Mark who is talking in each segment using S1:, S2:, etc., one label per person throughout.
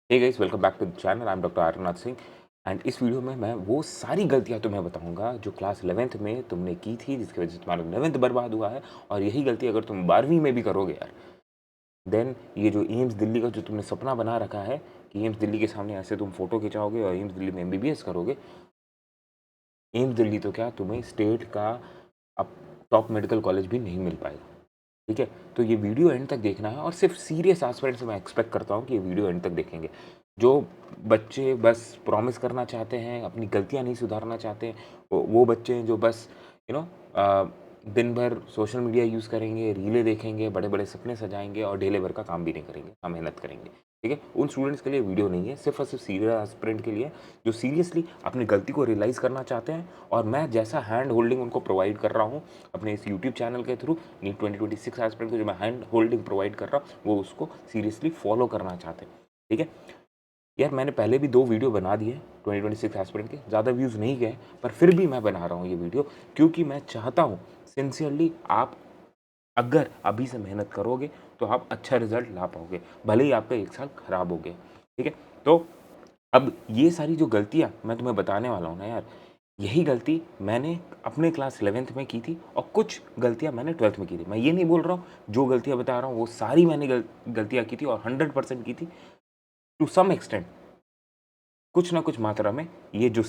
S1: Hey guys, welcome back to the channel. I am doctor Aryanath Singh and इस video में मैं वो सारी गलतियां तुम्हें बताऊंगा जो क्लास 11th में तुमने की थी, जिसकी वजह से तुम्हारा 11th बर्बाद हुआ है। और यही गलती अगर तुम 12वीं में भी करोगे यार, देन ये जो एम्स दिल्ली का जो तुमने सपना बना रखा है कि एम्स दिल्ली के सामने ऐसे तुम फोटो खिंचाओगे और एम्स दिल्ली में एमबीबीएस करोगे, एम्स दिल्ली तो क्या, तुम्हें स्टेट का अब टॉप मेडिकल कॉलेज भी नहीं मिल पाएगा। ठीक है, तो ये वीडियो एंड तक देखना है और सिर्फ सीरियस एस्पिरेंट्स से मैं एक्सपेक्ट करता हूँ कि ये वीडियो एंड तक देखेंगे। जो बच्चे बस प्रॉमिस करना चाहते हैं, अपनी गलतियाँ नहीं सुधारना चाहते हैं, वो बच्चे हैं जो बस यू नो दिन भर सोशल मीडिया यूज़ करेंगे, रीलें देखेंगे, बड़े बड़े सपने सजाएंगे और ढेले भर का काम भी नहीं करेंगे, ना मेहनत करेंगे। ठीक है, उन स्टूडेंट्स के लिए वीडियो नहीं है, सिर्फ और सिर्फ सीरियस एस्पिरेंट के लिए, जो सीरियसली अपनी गलती को रियलाइज़ करना चाहते हैं। और मैं जैसा हैंड होल्डिंग उनको प्रोवाइड कर रहा हूँ अपने इस यूट्यूब चैनल के थ्रू, नीट 2026 एस्पिरेंट को जो मैं हैंड होल्डिंग प्रोवाइड कर रहा हूँ, वो उसको सीरियसली फॉलो करना चाहते हैं। ठीक है यार, मैंने पहले भी 2 वीडियो बना दिए 2026 एस्पिरेंट के, ज़्यादा व्यूज़ नहीं गए, पर फिर भी मैं बना रहा हूँ ये वीडियो, क्योंकि मैं चाहता हूँ सिंसियरली आप अगर अभी से मेहनत करोगे तो आप अच्छा रिजल्ट ला पाओगे, भले ही आपका 1 साल खराब हो गया। ठीक है, तो अब ये सारी जो गलतियाँ मैं तुम्हें बताने वाला हूँ ना यार, यही गलती मैंने अपने क्लास 11th में की थी और कुछ गलतियाँ मैंने 12th में की थी। मैं ये नहीं बोल रहा हूँ जो गलतियाँ बता रहा हूँ वो सारी मैंने गलतियाँ की थी और 100% की थी। टू सम एक्सटेंट, कुछ ना कुछ मात्रा में ये जो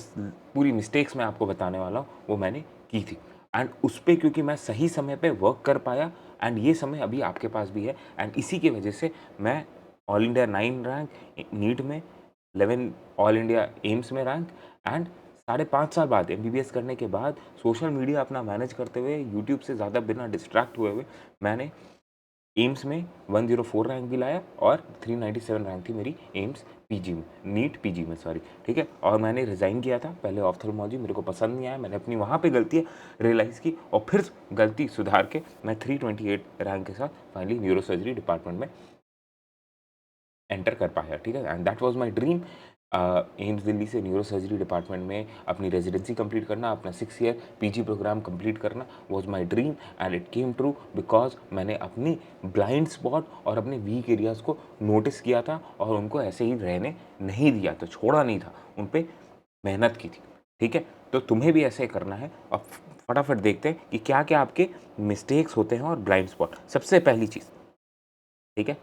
S1: पूरी मिस्टेक्स मैं आपको बताने वाला हूँ वो मैंने की थी। एंड उस पे क्योंकि मैं सही समय पे वर्क कर पाया, एंड ये समय अभी आपके पास भी है, एंड इसी की वजह से मैं ऑल इंडिया 9 रैंक नीट में, 11 ऑल इंडिया एम्स में रैंक, एंड 5.5 साल बाद एमबीबीएस करने के बाद सोशल मीडिया अपना मैनेज करते हुए, यूट्यूब से ज़्यादा बिना डिस्ट्रैक्ट हुए हुए, मैंने एम्स में 104 रैंक भी लाया और 397 रैंक थी मेरी एम्स पीजी में, नीट पीजी में, सॉरी। ठीक है, और मैंने रिज़ाइन किया था पहले ऑप्थेल्मोलॉजी, मेरे को पसंद नहीं आया, मैंने अपनी वहाँ पे गलतियाँ रियलाइज़ की और फिर गलती सुधार के मैं 328 रैंक के साथ फाइनली न्यूरोसर्जरी डिपार्टमेंट में एंटर कर पाया। ठीक है, and that was my dream, AIIMS Delhi से न्यूरो सर्जरी डिपार्टमेंट में अपनी रेजिडेंसी कंप्लीट करना, अपना 6 ईयर पीजी प्रोग्राम कंप्लीट करना was my dream, and it came true because मैंने अपनी ब्लाइंड स्पॉट और अपने वीक एरियाज़ को नोटिस किया था और उनको ऐसे ही रहने नहीं दिया था, छोड़ा नहीं था, उन पर मेहनत की थी। ठीक है, तो तुम्हें भी ऐसे करना है। अब फटाफट देखते हैं कि क्या क्या आपके मिस्टेक्स होते हैं और ब्लाइंड स्पॉट। सबसे पहली चीज़, ठीक है,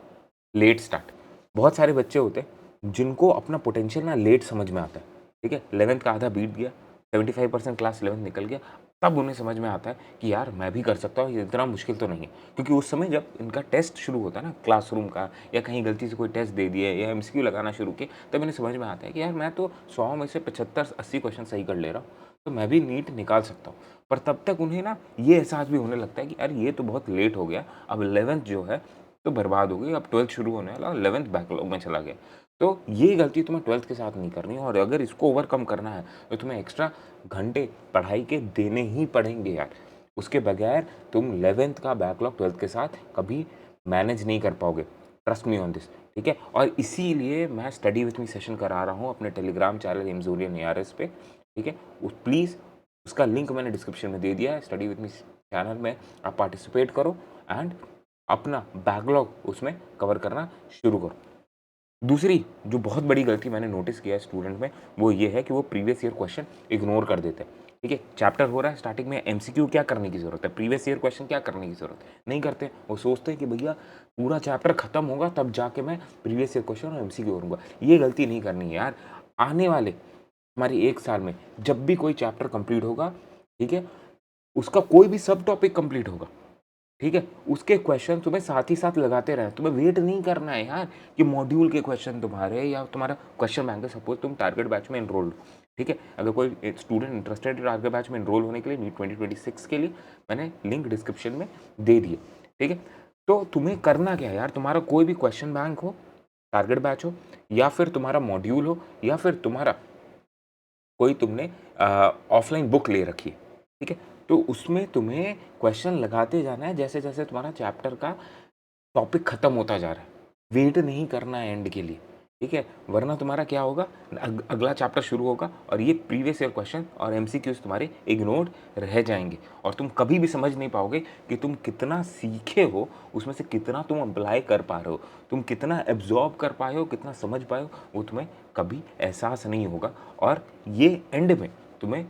S1: लेट स्टार्ट। बहुत सारे बच्चे होते हैं जिनको अपना पोटेंशियल ना लेट समझ में आता है। ठीक है, 11th का आधा बीत गया, 75% क्लास 11th निकल गया, तब उन्हें समझ में आता है कि यार मैं भी कर सकता हूँ, ये इतना मुश्किल तो नहीं है। क्योंकि उस समय जब इनका टेस्ट शुरू होता है ना क्लासरूम का, या कहीं गलती से कोई टेस्ट दे दिया या एमसीक्यू लगाना शुरू किए, तब इन्हें समझ में आता है कि यार मैं तो 100 में से 75-80 क्वेश्चन सही कर ले रहा हूँ, तो मैं भी नीट निकाल सकता हूँ। पर तब तक उन्हें ना ये एहसास भी होने लगता है कि यार ये तो बहुत लेट हो गया, अब 11th जो है तो बर्बाद हो गई, अब 12th शुरू होने वाला, 11th बैकलॉग में चला गया। तो ये गलती तुम्हें 12th के साथ नहीं करनी है, और अगर इसको ओवरकम करना है तो तुम्हें एक्स्ट्रा घंटे पढ़ाई के देने ही पड़ेंगे यार। उसके बगैर तुम 11th का बैकलॉग 12th के साथ कभी मैनेज नहीं कर पाओगे, ट्रस्ट मी ऑन दिस। ठीक है, और इसीलिए मैं स्टडी विथ मी सेशन करा रहा हूँ अपने टेलीग्राम चैनल एमजोरियन एआरएस पे। ठीक है, प्लीज़ उसका लिंक मैंने डिस्क्रिप्शन में दे दिया है। स्टडी विथ मी चैनल में आप पार्टिसिपेट करो एंड अपना बैकलॉग उसमें कवर करना शुरू करो। दूसरी जो बहुत बड़ी गलती मैंने नोटिस किया है स्टूडेंट में, वो ये है कि वो प्रीवियस ईयर क्वेश्चन इग्नोर कर देते हैं। ठीक है, चैप्टर हो रहा है स्टार्टिंग में, एमसीक्यू क्या करने की ज़रूरत है, प्रीवियस ईयर क्वेश्चन क्या करने की ज़रूरत है, नहीं करते। वो सोचते हैं कि भैया पूरा चैप्टर खत्म होगा तब जाके मैं प्रीवियस ईयर क्वेश्चन और एमसीक्यू करूँगा। ये गलती नहीं करनी है यार। आने वाले हमारे 1 साल में जब भी कोई चैप्टर कंप्लीट होगा, ठीक है, उसका कोई भी सब टॉपिक कंप्लीट होगा, ठीक है, उसके क्वेश्चन तुम्हें साथ ही साथ लगाते रहना, तुम्हें वेट नहीं करना है यार कि मॉड्यूल के क्वेश्चन तुम्हारे या तुम्हारा क्वेश्चन बैंक है। सपोज तुम टारगेट बैच में एनरोल्ड, ठीक है, अगर कोई स्टूडेंट इंटरेस्टेड है टारगेट बैच में एनरोल होने के लिए नीट 2026 के लिए, मैंने लिंक डिस्क्रिप्शन में दे दिए। ठीक है, तो तुम्हें करना क्या है यार, तुम्हारा कोई भी क्वेश्चन बैंक हो, टारगेट बैच हो, या फिर तुम्हारा मॉड्यूल हो, या फिर तुम्हारा कोई तुमने ऑफलाइन बुक ले रखी है, ठीक है, तो उसमें तुम्हें क्वेश्चन लगाते जाना है जैसे जैसे तुम्हारा चैप्टर का टॉपिक खत्म होता जा रहा है। वेट नहीं करना है एंड के लिए। ठीक है? वरना तुम्हारा क्या होगा, अगला चैप्टर शुरू होगा और ये प्रीवियस ईयर क्वेश्चन और एमसीक्यूज़ तुम्हारे इग्नोर्ड रह जाएँगे और तुम कभी भी समझ नहीं पाओगे कि तुम कितना सीखे हो, उसमें से कितना तुम अप्लाई कर पा रहे हो। तुम कितना एब्ज़ॉर्ब कर पाए हो, कितना समझ पाए हो, वो तुम्हें कभी एहसास नहीं होगा और ये एंड में तुम्हें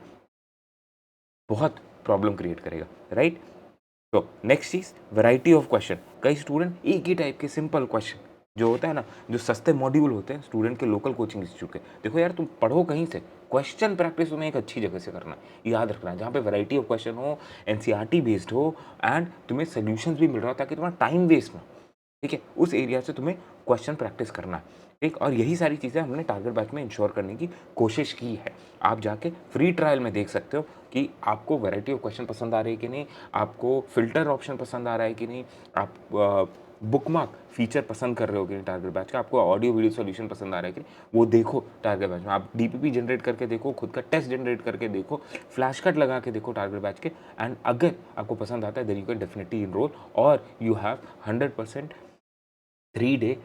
S1: बहुत प्रॉब्लम क्रिएट करेगा, राइट? तो next cheese, variety of question. कई स्टूडेंट एक ही टाइप के सिंपल क्वेश्चन जो होता है ना, जो सस्ते मॉड्यूल होते हैं स्टूडेंट के लोकल कोचिंग इंस्टीट्यूट के, देखो यार तुम पढ़ो कहीं से, क्वेश्चन प्रैक्टिस तुम्हें एक अच्छी जगह से करना है, याद रखना है, जहाँ पे वैरायटी ऑफ क्वेश्चन हो, एनसीईआरटी बेस्ड हो एंड तुम्हें सोल्यूशंस भी मिल रहा हो ताकि तुम्हारा टाइम वेस्ट ना, ठीक है? उस एरिया से तुम्हें क्वेश्चन प्रैक्टिस करना है, ठीक? और यही सारी चीज़ें हमने टारगेट बैच में इंश्योर करने की कोशिश की है। आप जाके फ्री ट्रायल में देख सकते हो कि आपको वैरायटी ऑफ क्वेश्चन पसंद आ रही है कि नहीं, आपको फ़िल्टर ऑप्शन पसंद आ रहा है कि नहीं, आप बुकमार्क फ़ीचर पसंद कर रहे हो कि नहीं टारगेट बैच का, आपको ऑडियो वीडियो सॉल्यूशन पसंद आ रहा है कि नहीं, वो देखो टारगेट बैच में। आप डीपीपी जनरेट करके देखो, खुद का टेस्ट जनरेट करके देखो, फ्लैश कार्ड लगा के देखो टारगेट बैच के एंड अगर आपको पसंद आता है then you can definitely enrol और you have 100% 3 day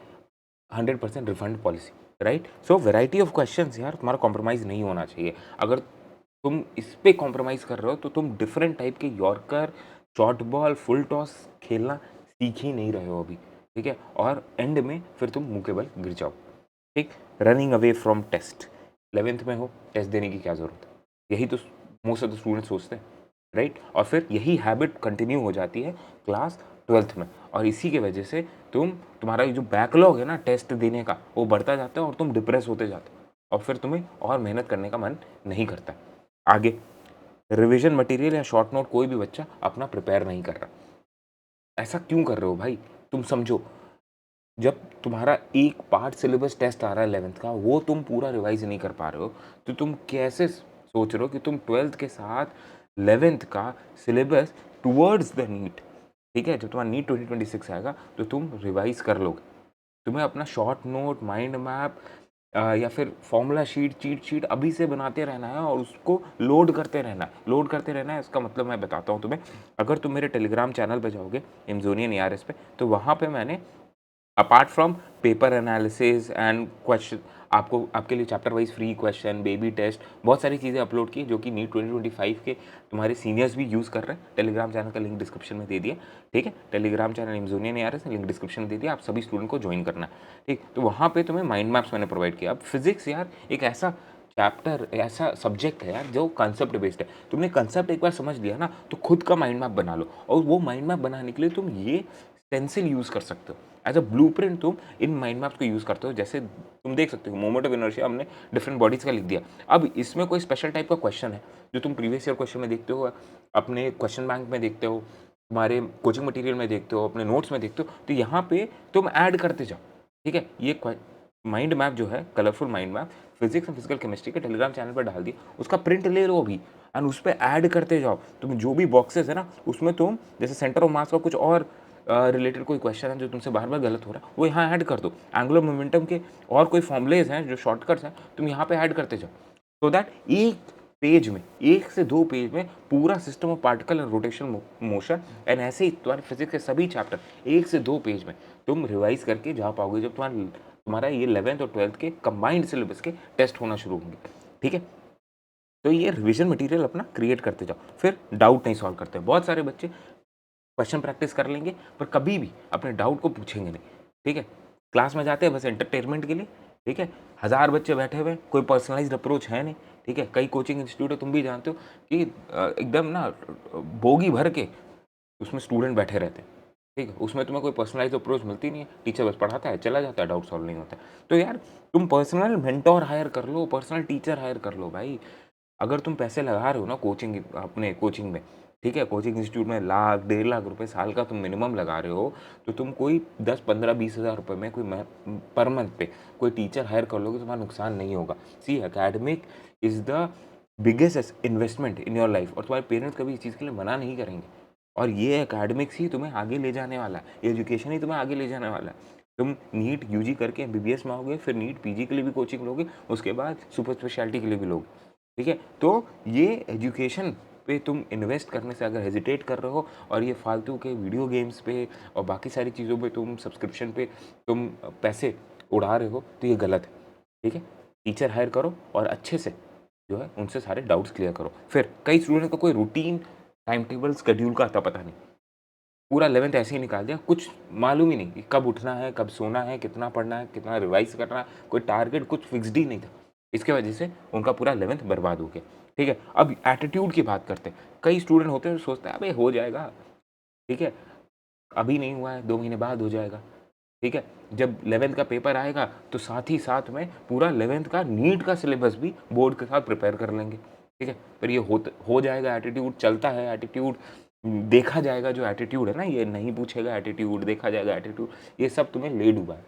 S1: 100% refund policy, right? So variety of questions यार तुम्हारा कॉम्प्रोमाइज़ नहीं होना चाहिए। अगर तुम इस पे कॉम्प्रोमाइज़ कर रहे हो तो तुम डिफरेंट टाइप के yorker, short ball, full toss खेलना सीख ही नहीं रहे हो अभी, ठीक है? और एंड में फिर तुम मुँह के बल गिर जाओ, ठीक? Running away from test, 11th में हो, टेस्ट देने की क्या ज़रूरत है? यही तो मोस्ट ऑफ द स्टूडेंट्स सोचते हैं, राइट? और फिर यही हैबिट कंटिन्यू हो जाती है क्लास 12th में और इसी की वजह से तुम्हारा ये जो बैकलॉग है ना टेस्ट देने का, वो बढ़ता जाता है और तुम डिप्रेस होते जाते हो और फिर तुम्हें और मेहनत करने का मन नहीं करता। आगे रिवीजन मटेरियल या शॉर्ट नोट कोई भी बच्चा अपना प्रिपेयर नहीं कर रहा। ऐसा क्यों कर रहे हो भाई? तुम समझो, जब तुम्हारा एक पार्ट सिलेबस टेस्ट आ रहा है 11th का, वो तुम पूरा रिवाइज़ नहीं कर पा रहे हो, तो तुम कैसे सोच रहे हो कि तुम 12th के साथ 11th का सिलेबस टुवर्ड्स द नीट, ठीक है? जब तुम्हारा नीट 2026 आएगा, तो तुम रिवाइज़ कर लोगे। तुम्हें अपना शॉर्ट नोट, माइंड मैप या फिर फॉर्मूला शीट, चीट शीट अभी से बनाते रहना है और उसको लोड करते रहना है। लोड करते रहना है, इसका मतलब मैं बताता हूँ तुम्हें। अगर तुम मेरे टेलीग्राम चैनल पे जाओगे, एमज़ोनियन एआरएस पे, तो वहाँ पे मैंने apart from paper analysis and question, आपको आपके लिए chapter wise free question, baby test, बहुत सारी चीज़ें अपलोड की जो कि नीट 2025 के तुम्हारे सीनियर्स भी यूज़ कर रहे हैं। टेलीग्राम चैनल का लिंक डिस्क्रिप्शन में दे दिया, ठीक है? Telegram channel Amazonian ARS, link description में दे दिया, आप सभी स्टूडेंट को ज्वाइन करना है, ठीक? तो वहाँ पे तुम्हें माइंड मैप्स मैंने प्रोवाइड किया। अब फिजिक्स यार एक ऐसा चैप्टर, ऐसा सब्जेक्ट है यार जो कंसेप्ट बेस्ड है। तुमने कंसेप्ट एक बार समझ लिया ना, तो खुद का माइंड मैप बना लो और वो माइंड मैप बनाने के लिए तुम ये स्टेंसिल यूज़ कर सकते हो। एज अ ब्लूप्रिंट तुम इन माइंड मैप्स को यूज़ करते हो। जैसे तुम देख सकते हो मोमेंट ऑफ इनर्शिया हमने डिफरेंट बॉडीज़ का लिख दिया। अब इसमें कोई स्पेशल टाइप का क्वेश्चन है जो तुम प्रीवियस ईयर क्वेश्चन में देखते हो, अपने क्वेश्चन बैंक में देखते हो, तुम्हारे कोचिंग मटेरियल में देखते हो, अपने नोट्स में देखते हो, तो यहाँ पे तुम ऐड करते जाओ, ठीक है? ये माइंड मैप जो है, colourful mind map, physics and physical chemistry के टेलीग्राम चैनल पर डाल दिया, उसका प्रिंट ले लो अभी एंड उस पे ऐड करते जाओ। तुम जो भी बॉक्सेस है ना, उसमें तुम जैसे सेंटर ऑफ मास का कुछ और रिलेटेड कोई क्वेश्चन है जो तुमसे बार-बार गलत हो रहा है, वो यहाँ ऐड कर दो। एंगुलर मोमेंटम के और कोई फॉर्मूलेज़ हैं जो शॉर्टकट्स हैं, तुम यहाँ पे ऐड करते जाओ। सो दैट एक पेज में, 1 से 2 पेज में पूरा system of particle and rotation motion and ऐसे ही तुम्हारे फिजिक्स के सभी चैप्टर 1 से 2 पेज में तुम रिवाइज़ करके जा पाओगे जब तुम्हारा ये 11th और 12th के कंबाइंड सिलेबस के टेस्ट होना शुरू होंगे, ठीक है? तो ये रिवीजन मटेरियल अपना क्रिएट करते जाओ। फिर डाउट नहीं सॉल्व करते। बहुत सारे बच्चे क्वेश्चन प्रैक्टिस कर लेंगे पर कभी भी अपने डाउट को पूछेंगे नहीं, ठीक है? क्लास में जाते हैं बस एंटरटेनमेंट के लिए, ठीक है? 1000 बच्चे बैठे हुए हैं, कोई पर्सनलाइज्ड अप्रोच है नहीं, ठीक है? कई कोचिंग इंस्टीट्यूट है, तुम भी जानते हो कि एकदम ना बोगी भर के उसमें स्टूडेंट बैठे रहते हैं, ठीक है? उसमें तुम्हें कोई पर्सनलाइज्ड अप्रोच मिलती नहीं है, टीचर बस पढ़ाता है, चला जाता है, डाउट सॉल्व नहीं होता है। तो यार तुम पर्सनल मेंटर हायर कर लो, पर्सनल टीचर हायर कर लो भाई। अगर तुम पैसे लगा रहे हो ना कोचिंग, अपने कोचिंग में, ठीक है? कोचिंग इंस्टीट्यूट में लाख, 1.5 लाख रुपए साल का तुम मिनिमम लगा रहे हो, तो तुम कोई 10, 15, 20 हज़ार रुपए में कोई पर मंथ पे कोई टीचर हायर कर लोगे, तुम्हारा नुकसान नहीं होगा। See academic is the biggest investment in your life और तुम्हारे पेरेंट्स कभी इस चीज़ के लिए मना नहीं करेंगे और ये एकेडमिक्स ही तुम्हें आगे ले जाने वाला है, ये एजुकेशन ही तुम्हें आगे ले जाने वाला है। तुम नीट यूजी करके एमबीबीएस में आओगे, फिर नीट पीजी के लिए भी कोचिंग लोगे, उसके बाद सुपर स्पेशलिटी के लिए भी लोगे, ठीक है? तो ये एजुकेशन पे तुम इन्वेस्ट करने से अगर हेजिटेट कर रहे हो और ये फालतू के वीडियो गेम्स पे और बाकी सारी चीज़ों पे तुम सब्सक्रिप्शन पे तुम पैसे उड़ा रहे हो तो ये गलत है, ठीक है? टीचर हायर करो और अच्छे से जो है उनसे सारे डाउट्स क्लियर करो। फिर कई स्टूडेंट को कोई रूटीन, टाइम टेबल, शेड्यूल का अता पता नहीं। पूरा 11th ऐसे ही निकाल दिया, कुछ मालूम ही नहीं कि कब उठना है, कब सोना है, कितना पढ़ना है, कितना रिवाइज़ करना है, कोई टारगेट कुछ फिक्स्ड ही नहीं था। इसके वजह से उनका पूरा 11th बर्बाद हो गया, ठीक है? अब एटीट्यूड की बात करते हैं। कई स्टूडेंट होते हैं जो सोचते हैं अबे हो जाएगा, ठीक है? अभी नहीं हुआ है, 2 महीने बाद हो जाएगा, ठीक है? जब 11th का पेपर आएगा तो साथ ही साथ में पूरा 11th का नीट का सिलेबस भी बोर्ड के साथ प्रिपेयर कर लेंगे, ठीक है? फिर ये हो जाएगा, एटीट्यूड चलता है, एटीट्यूड देखा जाएगा, जो एटीट्यूड है ना, ये नहीं पूछेगा एटीट्यूड, देखा जाएगा एटीट्यूड, ये सब तुम्हें ले डूबा है,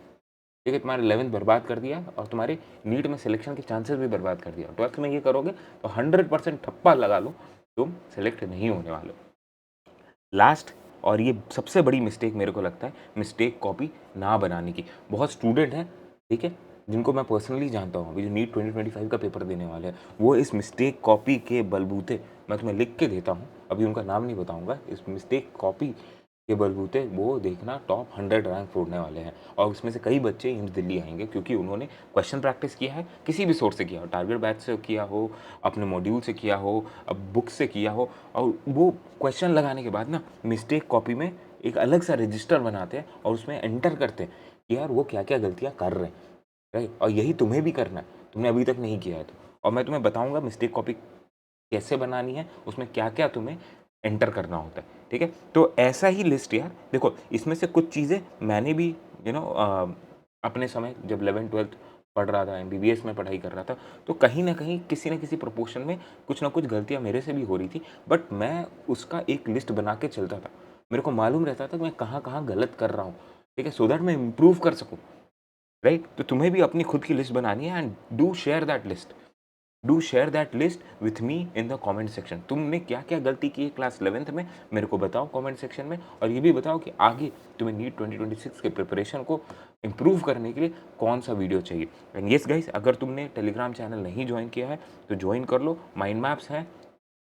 S1: ठीक है? तुम्हारा 11th बर्बाद कर दिया और तुम्हारे नीट में सिलेक्शन के चांसेस भी बर्बाद कर दिया। 12th में ये करोगे तो 100% ठप्पा लगा लो, तुम सेलेक्ट नहीं होने वाले हो। लास्ट और ये सबसे बड़ी मिस्टेक मेरे को लगता है, मिस्टेक कॉपी ना बनाने की। बहुत स्टूडेंट हैं, ठीक है, जिनको मैं पर्सनली जानता हूँ, अभी जो नीट 2025 का पेपर देने वाले हैं, वो इस मिस्टेक कॉपी के बलबूते, मैं तुम्हें लिख के देता हूँ, अभी उनका नाम नहीं बताऊँगा, इस मिस्टेक कॉपी के बलबूते वो देखना टॉप 100 रैंक फोड़ने वाले हैं। और उसमें से कई बच्चे एम्स दिल्ली आएंगे क्योंकि उन्होंने क्वेश्चन प्रैक्टिस किया है, किसी भी सोर्स से किया हो, टारगेट बैच से किया हो, अपने मॉड्यूल से किया हो, अब बुक से किया हो, और वो क्वेश्चन लगाने के बाद ना मिस्टेक कॉपी में एक अलग सा रजिस्टर बनाते हैं और उसमें एंटर करते हैं कि यार वो क्या क्या गलतियाँ कर रहे हैं, राइट? और यही तुम्हें भी करना है, तुमने अभी तक नहीं किया है तो। और मैं तुम्हें बताऊंगा मिस्टेक कॉपी कैसे बनानी है, उसमें क्या क्या तुम्हें एंटर करना होता है, ठीक है? तो ऐसा ही लिस्ट यार, देखो इसमें से कुछ चीज़ें मैंने भी अपने समय जब 11th-12th पढ़ रहा था, एमबीबीएस में पढ़ाई कर रहा था, तो कहीं न कहीं किसी न किसी प्रोपोर्शन में कुछ ना कुछ गलतियाँ मेरे से भी हो रही थी, बट मैं उसका एक लिस्ट बना के चलता था। मेरे को मालूम रहता था कि मैं कहाँ-कहाँ गलत कर रहा हूँ, ठीक है? सो दैट मैं इम्प्रूव कर सकूँ, राइट? तो तुम्हें भी अपनी खुद की लिस्ट बनानी है and do share that list. Do share that list with me in the comment section. तुमने क्या क्या गलती की है क्लास 11th में, मेरे को बताओ कमेंट सेक्शन में, और ये भी बताओ कि आगे तुम्हें नीट 2026 के प्रिपरेशन को इम्प्रूव करने के लिए कौन सा वीडियो चाहिए। एंड येस गाइस, अगर तुमने टेलीग्राम चैनल नहीं ज्वाइन किया है तो ज्वाइन कर लो। माइंड मैप्स है,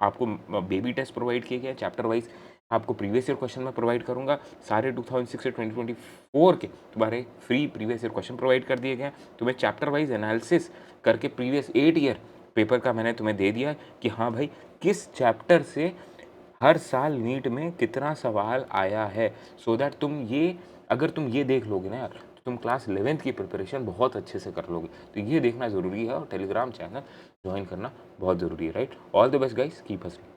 S1: आपको बेबी टेस्ट प्रोवाइड किए गए, चैप्टर वाइज आपको प्रीवियस ईयर क्वेश्चन मैं प्रोवाइड करूंगा। सारे 2006 से 2024 के तुम्हारे free previous year question provide कर दिए गए हैं। तुम्हें चैप्टर वाइज एनालिसिस करके प्रीवियस 8 ईयर पेपर का मैंने तुम्हें दे दिया है कि हाँ भाई किस चैप्टर से हर साल नीट में कितना सवाल आया है, सो दैट तुम ये, अगर तुम ये देख लोगे ना यार, तो तुम क्लास 11th की प्रिपरेशन बहुत अच्छे से कर लोगे। तो ये देखना ज़रूरी है और टेलीग्राम चैनल ज्वाइन करना बहुत ज़रूरी है, right? All the best guys, keep hustling.